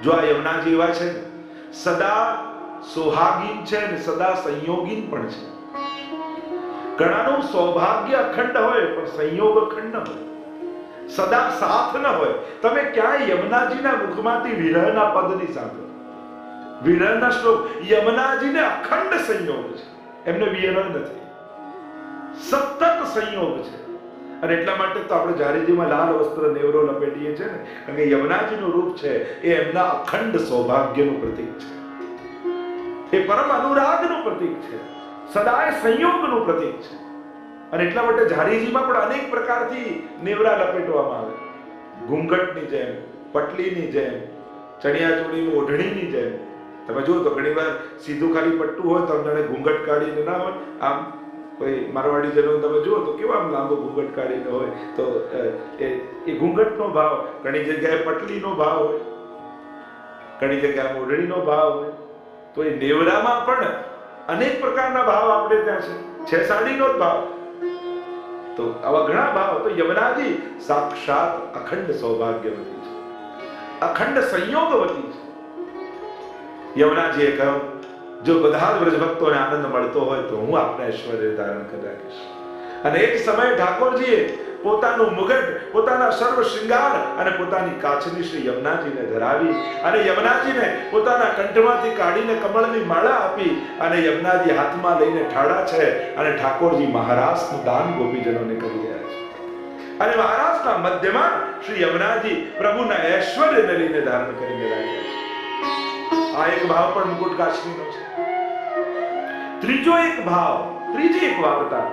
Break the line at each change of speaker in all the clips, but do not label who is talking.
જો આ યમુનાજી એવા છે સદા સોહાગીન છે અને સદા સંયોગીન પણ છે. ઘણાનું સૌભાગ્ય અખંડ હોય પણ સંયોગ અખંડ ન હોય, સદા સાથ ન હોય. તમે ક્યાંય યમુનાજીના મુખમાંથી વિરહના પદ નહીં સાંભળો. વિરહના શ્લોક. યમુનાજીને અખંડ સંયોગ છે, એમને વિરહ નથી, સતત સંયોગ છે. અને એટલા માટે તો આપણે જારીજીમાં લાલ વસ્ત્ર નેવરો લપેટીએ છીએ ને, કારણ કે યમુનાજીનું રૂપ છે એ એમના અખંડ સૌભાગ્યનું પ્રતીક છે, એ પરમ અનુરાગનું પ્રતીક છે, સદાય સંયોગનું પ્રતીક છે. અને એટલા માટે જારીજીમાં પણ અનેક પ્રકારથી નેવરા લપેટવામાં આવે, ઘૂંઘટની જેમ, પટલીની જેમ, ચણિયાચોળીની ઓઢણીની જેમ. તમે જુઓ તો ઘણી વાર સીધું ખાલી પટ્ટું હોય તો જાણે ઘૂંઘટ કાઢીને ના હોય. આમ કોઈ મારવાડી જનો તમે જુઓ તો કેવા આમ લાંબો ઘૂંઘટ કાઢીને હોય, તો એ ઘૂંઘટનો ભાવ, ઘણી જગ્યાએ પટલીનો ભાવ હોય, ઘણી જગ્યાએ ઓઢણીનો ભાવ હોય. તો એ નેવરામાં પણ અનેક પ્રકારના ભાવ આપણે ત્યાં છે સાડીનો જ ભાવ. તો આવા ઘણા ભાવ. તો યમુનાજી સાક્ષાત અખંડ સૌભાગ્યવતી છે, અખંડ સંયોગવતી છે. યમુનાજીએ કહ્યું, જો બધા જ વ્રજભક્તોને આનંદ મળતો હોય તો હું આપને ઐશ્વર્ય ધારણ કરી રાખીશ. અને એક સમયે ઠાકોરજીએ પોતાનું મુગટ, પોતાના સર્વ શૃંગાર અને પોતાની કાચની શ્રી યમુનાજીને ધરાવી અને યમુનાજીને પોતાના કંઠમાંથી કાઢીને કમળની માળા આપી અને યમુનાજી હાથમાં લઈને ઠાડા છે અને ઠાકોરજી મહારાસનું દાન ગોપીજનોને કરી રહ્યા છે. અને મહારાસના મધ્યમાં શ્રી યમુનાજી પ્રભુના ઐશ્વર્યને લઈને ધારણ કરીને રાખ્યા છે. આ એક ભાવ પણ મુકુટ કાશમીનો છે. ત્રીજો એક ભાવ, ત્રીજી એક વાર્તા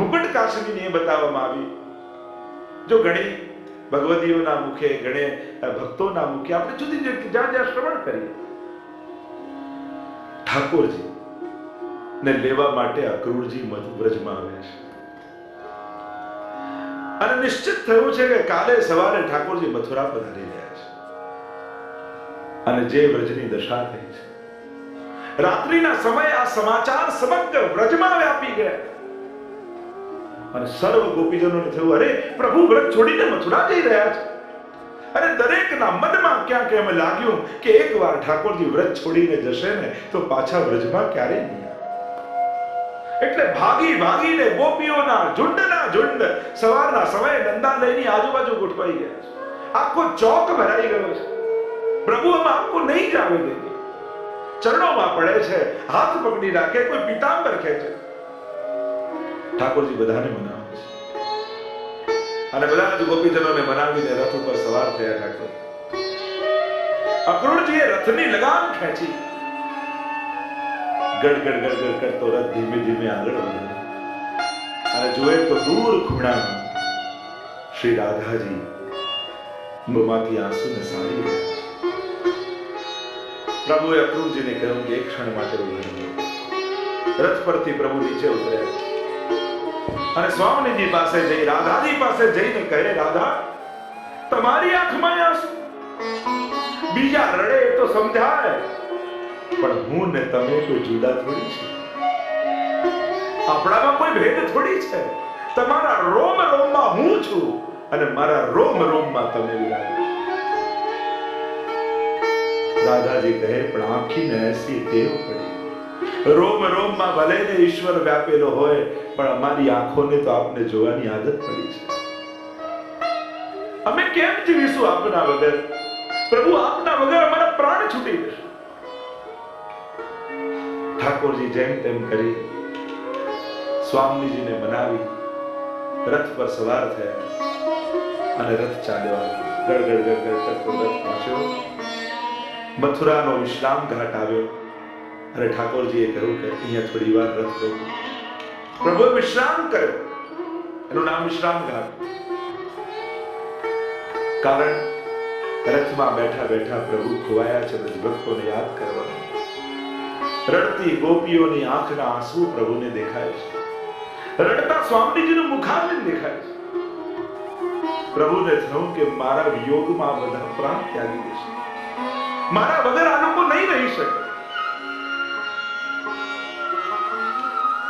મુકુટ કાશમીની એ બતાવવામાં આવી. જો ઘણી ભગવદીઓના મુખે, ઘણે ભક્તોના મુખે આપણે જુદી જુદી જ્યાં જ્યાં શ્રવણ કરીએ, ઠાકોરજી ને લેવા માટે અક્રૂરજી વ્રજમાં આવ્યા છે. અને નિશ્ચિત થયું છે કે કાલે સવારે ઠાકોરજી મથુરા પધારી રહ્યા છે. અને જે વ્રજની દશા થઈ છે, રાત્રિના સમયે આ સમાચાર સમગ્ર વ્રજમાં વ્યાપી ગયા. અને સર્વ ગોપીજનોને થયું, અરે પ્રભુ વ્રજ છોડીને મથુરા જઈ રહ્યા છે. અને દરેકના મનમાં ક્યાંક એમ લાગ્યું કે એકવાર ઠાકોરજી વ્રજ છોડીને જશે ને તો પાછા વ્રજમાં ક્યારેય નહીં આવે. એટલે ભાગી ભાગીને ગોપીઓના ઝુંડ સવારના સમયે નંદાલયની આજુબાજુ ગોઠવાઈ ગયા છે. આખો ચોક ભરાઈ ગયો છે. પ્રભુ આમાં આપકો નહીં જ આવે દેંગે. ચરણોમાં પડે છે, હાથ પકડી રાખે, કોઈ પીતાંબર ખેંચે. ઠાકોરજી બધાને મનાવે છે અને બધા જ ગોપીજનોને મનાવીને રથ ઉપર સવાર થયા. ઠાકોર અક્રૂરજીએ રથની લગામ ખેંચી, ગડગડ ગડગડ કરતો રથ ધીમે ધીમે આગળ વધ્યો. અને જોયે તો દૂર ખૂણામાં શ્રી રાધાજી મોંમાંથી આંસુને સારી રહ્યા છે. પ્રભુએ અક્રૂરજીને કહ્યું કે એક ક્ષણ માટે ઉભા રહો. રથ પરથી પ્રભુ નીચે ઉતર્યા અને સ્વામીજી પાસે જઈ, રાધાજી પાસે જઈને કહે, રાધા, તમારી આંખમાં આંસુ, બીજા રડે તો સમજાય, પણ હું ને તમે કોઈ જુદા થોડી છે. આપણામાં કોઈ ભેદ થોડી છે. તમારા રોમ રોમમાં હું છું અને મારા રોમ રોમમાં તમે વિરાજો. દાદાજી કહે, પણ આંખીને એસી ટેવ પડી, રોમ રોમમાં ભલે ને ઈશ્વર વ્યાપેલો હોય પણ અમારી આંખોને તો આપને જોવાની આદત પડી છે. અમે કેમ જીવીશું આપના વગર? પ્રભુ, આપના વગર અમારા પ્રાણ છૂટી જશે. ઠાકોરજી જેમ તેમ કરી સ્વામીજીને મનાવી રથ પર સવાર થયા અને રથ ચાલ્યો. ગડગડ ગડગડ કરતો રથ પહોંચ્યો, મથુરાનો વિશ્રામ ઘાટ આવ્યો. અને ઠાકોરજીએ કહ્યું કે અહીંયા થોડી વાર રથ રોકો. પ્રભુએ વિશ્રામ કર્યો, એનું નામ વિશ્રામ ઘાટ. કારણ રથમાં બેઠા બેઠા પ્રભુ ખોવાયા છે, ભક્તોને યાદ કરવાનું. રડતી ગોપીઓની આંખના આંસુ પ્રભુને દેખાય છે, રડતા સ્વામીજીનું મુખારવિંદ દેખાય છે. પ્રભુને થયું કે મારા વિયોગમાં બધા પ્રાણ ત્યાગી દેશે, મારા વગર આ લોકો નહીં રહી શકે.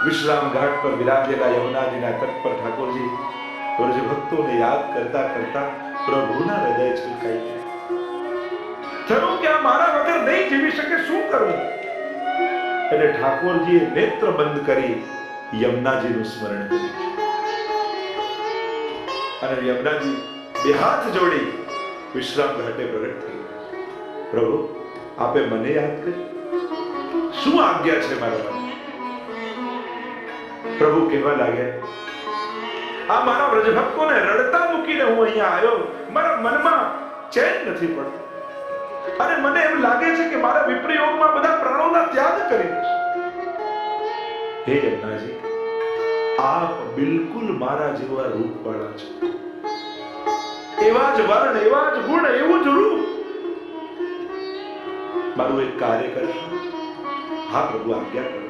વિશ્રામ ઘાટ પર વિરાજેલા યમુનાજીના તટ પર ઠાકોરજી બ્રજ ભક્તોને યાદ કરતા કરતા પ્રભુના હૃદય છલકાઈ ગયા. થયું કે આ મારા વગર નહીં જીવી શકે, શું કરવું? એટલે ઠાકોરજીએ નેત્ર બંધ કરી યમુનાજીનું સ્મરણ કર્યું અને યમુનાજી બે હાથ જોડી વિશ્રામ ઘાટે પ્રગટ થઈ. પ્રભુ, આપે મને યાદ કરી, શું આજ્ઞા છે મારા? પ્રભુ કહેવા લાગ્યા, આ મારા વ્રજભક્તોને રડતા મૂકીને હું અહીંયા આવ્યો. મારા મનમાં ચેન નથી પડતું અને મને એમ લાગે છે કે મારા વિપ્રયોગમાં બધા પ્રાણોના ત્યાગ કરી દેશે. હે યમુનાજી, આપ બિલકુલ મારા જેવા રૂપવાળા છો. એવા જ વર્ણ, એવા જ ગુણ, એવું જ રૂપ. મારું એક કાર્ય કરશો? હા પ્રભુ, આજ્ઞા કરો.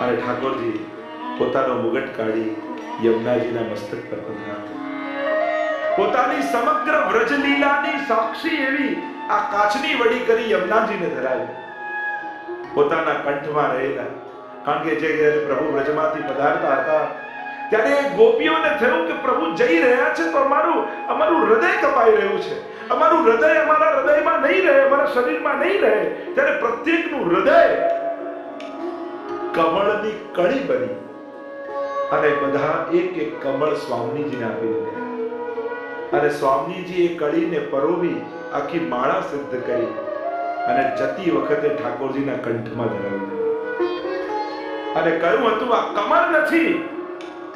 અને ઠાકોરજી પોતાનો મુગટ કાઢી યમુનાજીના મસ્તક પર પધરાવ્યો. પોતાની સમગ્ર વ્રજલીલાની સાક્ષી એવી આ કાચની વડી કરી યમુનાજીને ધરાવી. પોતાના કંઠમાં રહેલા, કારણ કે જે પ્રભુ વ્રજમાંથી પધારતા હતા ત્યારે ગોપીઓને થયું કે પ્રભુ જઈ રહ્યા છે તો અમારું હૃદય કપાઈ રહ્યું છે. અમારું હૃદય અમારા હૃદયમાં નહીં રહે, અમારા શરીરમાં નહીં રહે. ત્યારે પ્રત્યેકનું હૃદય કમળની કળી બની અને બધા એક એક કમળ સ્વામીજીને આપી દીધા. અને સ્વામીજી એ કળીને પરોવી આખી માળા સિદ્ધ કરી અને જતી વખતે ઠાકોરજીના કંઠમાં ધરાવી દીધી. અને કહ્યું હતું, આ કમળ નથી,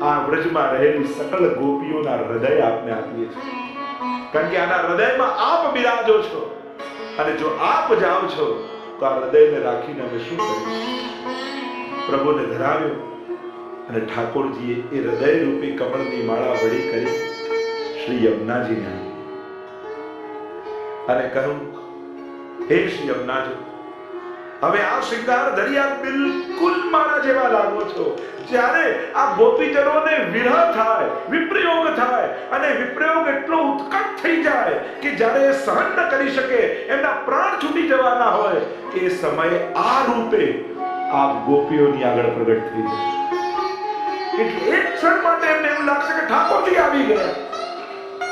આ વ્રજમાં રહેલી સકલ ગોપીઓના હૃદય આપને આપીએ છીએ. કારણ કે આના હૃદયમાં આપ બિરાજો છો અને જો આપ જાઓ છો તો આ હૃદયને રાખીને અમે શું કરીશું? પ્રભુને ધરાવ્યો અને ઠાકોરજીએ એ હૃદય રૂપી કમળની માળા વળી કરી શ્રી યમુનાજીને અને કહ્યું, હે શ્રી યમુનાજી, હવે આ શૃંગાર દરિયા બિલકુલ મારા જેવા લાગો છો. જ્યારે આ ગોપીજનોને વિરહ થાય, વિપ્રયોગ થાય અને વિપ્રયોગ એટલો ઉત્કટ થઈ જાય કે જ્યારે એ સહન ન કરી શકે, એમના પ્રાણ છૂટી જવાના હોય, એ સમયે આ રૂપે આપ ગોપીઓની આગળ પ્રગટ થઈ જાય. એટલે એક ક્ષણ માટે એમને એવું લાગશે કે ઠાકોરજી આવી ગયા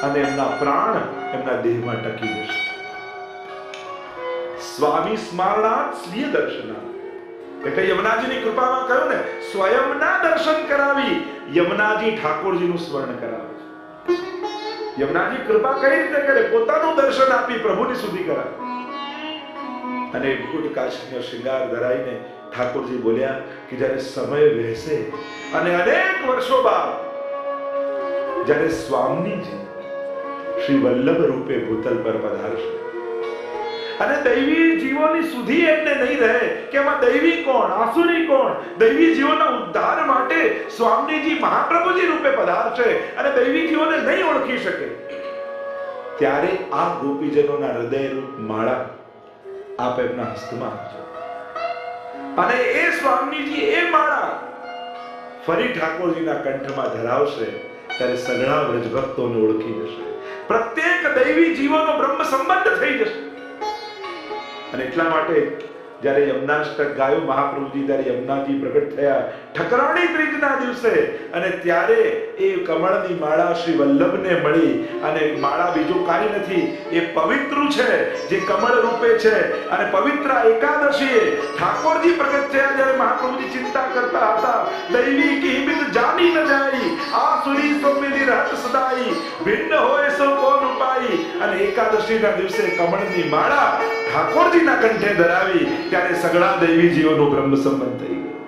અને એમના પ્રાણ એમના દેહમાં ટકી જશે. સ્વામી સ્મરણાર્થ સ્વીય દર્શનાર્થ. એટલે યમુનાજીની કૃપામાં કહ્યું ને, સ્વયંના દર્શન કરાવી યમુનાજી ઠાકોરજીનું સ્મરણ કરાવે છે. યમુનાજી કૃપા કઈ રીતે કરે? પોતાનું દર્શન આપી પ્રભુની સુધી કરાવે. અને મુકુટ કાશીનો શૃંગાર ધરાઈને ઠાકોરજી બોલ્યા કે જ્યારે સમય વહેશે અને અનેક વર્ષો બાદ જ્યારે સ્વામીજી શ્રી વલ્લભ રૂપે ભૂતલ પર પધારશે અને દૈવી જીવોની સુધી એમને નહીં રહે કે એમાં દૈવી કોણ, આસુરી કોણ. દૈવી જીવોના ઉદ્ધાર માટે સ્વામીજી મહાપ્રભુજી રૂપે પધારશે અને દૈવી જીવોને નહીં ઓળખી શકે. ત્યારે આ ગોપીજનોના હૃદય રૂપ માળા આપ એમના હસ્તમાં આપજો અને એ સ્વામીજી એ માળા ફરી ઠાકોરજીના કંઠમાં ધરાવશે. ત્યારે સઘળા વ્રજભક્તોને ઓળખી જશે. પ્રત્યેક દૈવી જીવોનો બ્રહ્મ સંબંધ થઈ જશે. અને એટલા માટે જ્યારે યમુનાષ્ટક ગાયું મહાપ્રભુજી, ત્યારે યમુનાજી પ્રગટ થયા ઠકરાણી ત્રીજના દિવસે અને ત્યારે એ કમળની માળા શ્રી વલ્લભને મળી. અને માળા બીજું કાંઈ નથી, એ પવિત્ર છે, જે કમળ રૂપે છે. અને પવિત્ર એકાદશીએ ઠાકોરજી પ્રગટ થયા જ્યારે મહાપ્રભુજી ચિંતા કરતા હતા, દૈવી કિમિત જાની ન જાય, આસુરી સોમેલી રહત સદાઈ, ભિન્ન હોય સો કોન ઉપાઈ. અને એકાદશીના દિવસે કમળની માળા ઠાકોરજીના કંઠે ધરાવી ત્યારે સગળા દૈવી જીવોનો બ્રહ્મ સંબંધ થઈ ગયો.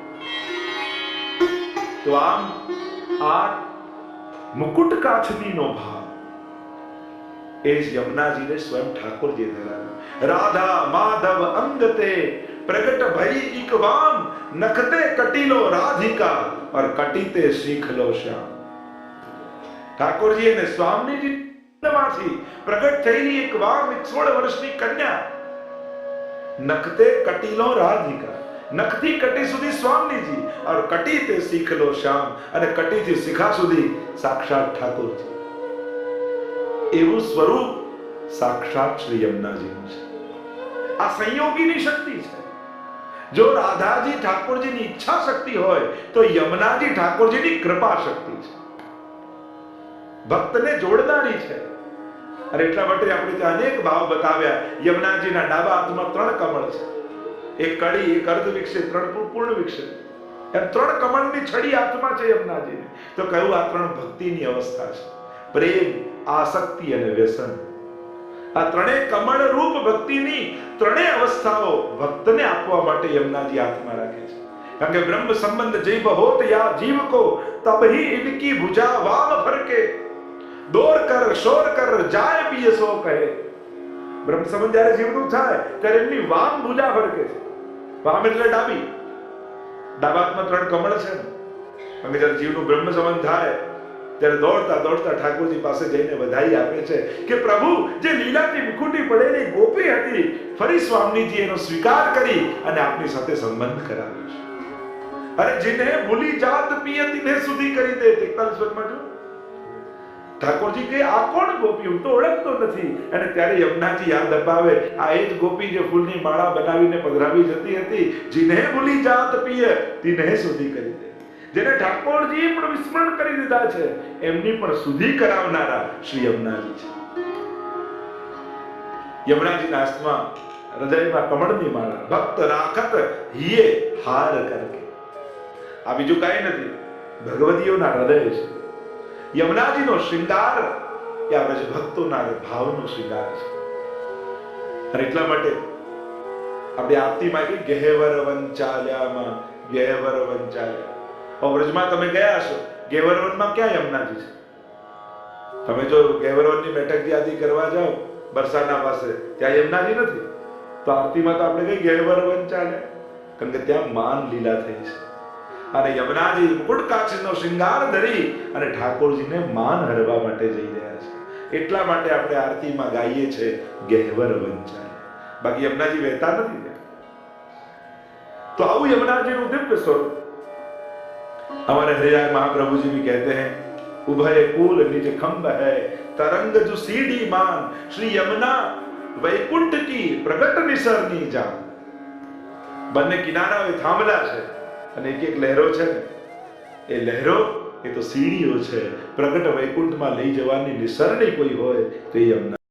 તો આમ આ મુકુટ કાછનીનો ભાવ એ જ યમુનાજીને સ્વયં ઠાકોરજી ધરાવ્યો. રાધા માધવ અંગતે પ્રગટ ભઈ ઇકવામ, નખતે કટીલો રાધિકા और કટીતે શીખલો શ્યામ. ઠાકોરજી અને સ્વામીજી માંથી પ્રગટ થયેલી એક વામ, 16 વર્ષની કન્યા, નખતે કટીલો રાધિકા, નખથી કટી સુધી સ્વામીજી और કટીતે શીખલો શ્યામ, અને કટીથી શિખા સુધી સાક્ષાત ઠાકોરજી. એવું સ્વરૂપ સાક્ષાત શ્રી યમુનાજીનું છે. આ સંયોગીની શક્તિ છે. જો રાધાજી ઠાકોરજીની ઈચ્છા શક્તિ હોય તો યમુનાજી ઠાકોરજીની કૃપા શક્તિ છે, ભક્તને જોડનારી છે. અને એટલા માટે આપણે ત્યાં અનેક ભાવ બતાવ્યા. યમુનાજીના ડાબા હાથમાં 3 કમળ છે, એક કડી, એક અર્ધ વિકસિત, 3 પૂર્ણ વિકસિત. એમ 3 કમળની છડી હાથમાં છે યમુનાજીને. તો કહ્યું આ 3 ભક્તિની અવસ્થા છે, પ્રેમ, આસક્તિ અને વ્યસન. આ 3 કમળ રૂપ ભક્તિની 3 અવસ્થાઓ ભક્તને આપવા માટે યમુનાજી હાથમાં રાખે છે. કારણ કે બ્રહ્મ સંબંધ જીવ હોત યા જીવ કો તબહી ઇનકી ભુજા વામ ફરકે, દોર કર શોર કર જાય પીએ સો કહે. બ્રહ્મ સંબંધ જ્યારે જીવનું થાય ત્યારે એમની વામ ભુજા ફરકે છે. વામ એટલે ડાબી. ડાબા હાથમાં 3 કમળ છે ને. કારણ કે જ્યારે જીવનું બ્રહ્મ સંબંધ થાય ત્યારે દોડતા દોડતા ઠાકોરજી પાસે જઈને વધાઈ આપે છે કે પ્રભુ, જે લીલાથી મુખુટી પડેલી ગોપી હતી, ફરી સ્વામીજી એનો સ્વીકાર કરી અને આપની સાથે સંબંધ કરાવ્યો છે. અરે જીને ભૂલી જાત પિય તિને સુધી કરી દે. 41 શ્લોકમાં જો ઠાકોરજી કે આ કોણ ગોપી, હું તો ઓળખતો નથી. અને ત્યારે યમુનાજી યાદ અપાવે, આ એ જ ગોપી જે ફૂલની માળા બનાવીને પધરાવી જતી હતી. જીને ભૂલી જાત પિય તિને સુધી કરી દે. જેને ઠાકોરજી પણ વિસ્મરણ કરી દીધા છે, એમની પણ સુધી કરાવનારા શ્રી યમુનાજી છે. યમુનાજીના હાથમાં હૃદયમાં કમળની માળા, ભક્ત રાખત હિયે હાર કરકે. આ બીજું કાંઈ નથી, ભગવદીઓના હૃદય છે. યમુનાજીનો શૃંગાર એ આ ભક્તોના ભાવનો શૃંગાર છે. અને એટલા માટે આપણે આરતીમાં કે ગહેવર વંચાલ્યામાં ગહેવર વંચાલ્યા. વ્રજમાં તમે ગયા છો, ગેવરવનમાં ક્યાં યમુનાજી છે? તમે જો ગેવરવનની બેઠક યાદી કરવા જાઓ બરસાના પાસે, ત્યાં યમુનાજી નથી. તો આરતીમાં તો આપણે કઈ ગેવરવન ચાલે, કારણ કે ત્યાં માન લીલા થઈ છે. અને યમુનાજી મુકુટ કાચનો શૃંગાર ધરી અને ઠાકોરજીને માન હરવા માટે જઈ રહ્યા છે. એટલા માટે આપણે આરતીમાં ગાઈએ છે ગહેવરવન ચાલે. બાકી યમુનાજી વહેતા નથી ત્યાં. તો આવું યમુનાજીનું દિવ્ય સ્વરૂપ. हमारे हरिराय महाप्रभु जी भी कहते हैं, उभय कूल निज खंब है तरंग जो सीढ़ी मान, श्री यमुना वैकुंठ की प्रगट निसरनी जान. બંને કિનારાઓ થાંભલા છે અને એક એક લહેરો છે ને, એ લહેરો એ તો સીડીઓ છે. પ્રગટ વૈકુંઠમાં લઈ જવાની નિસરણી કોઈ હોય તો એ યમુના.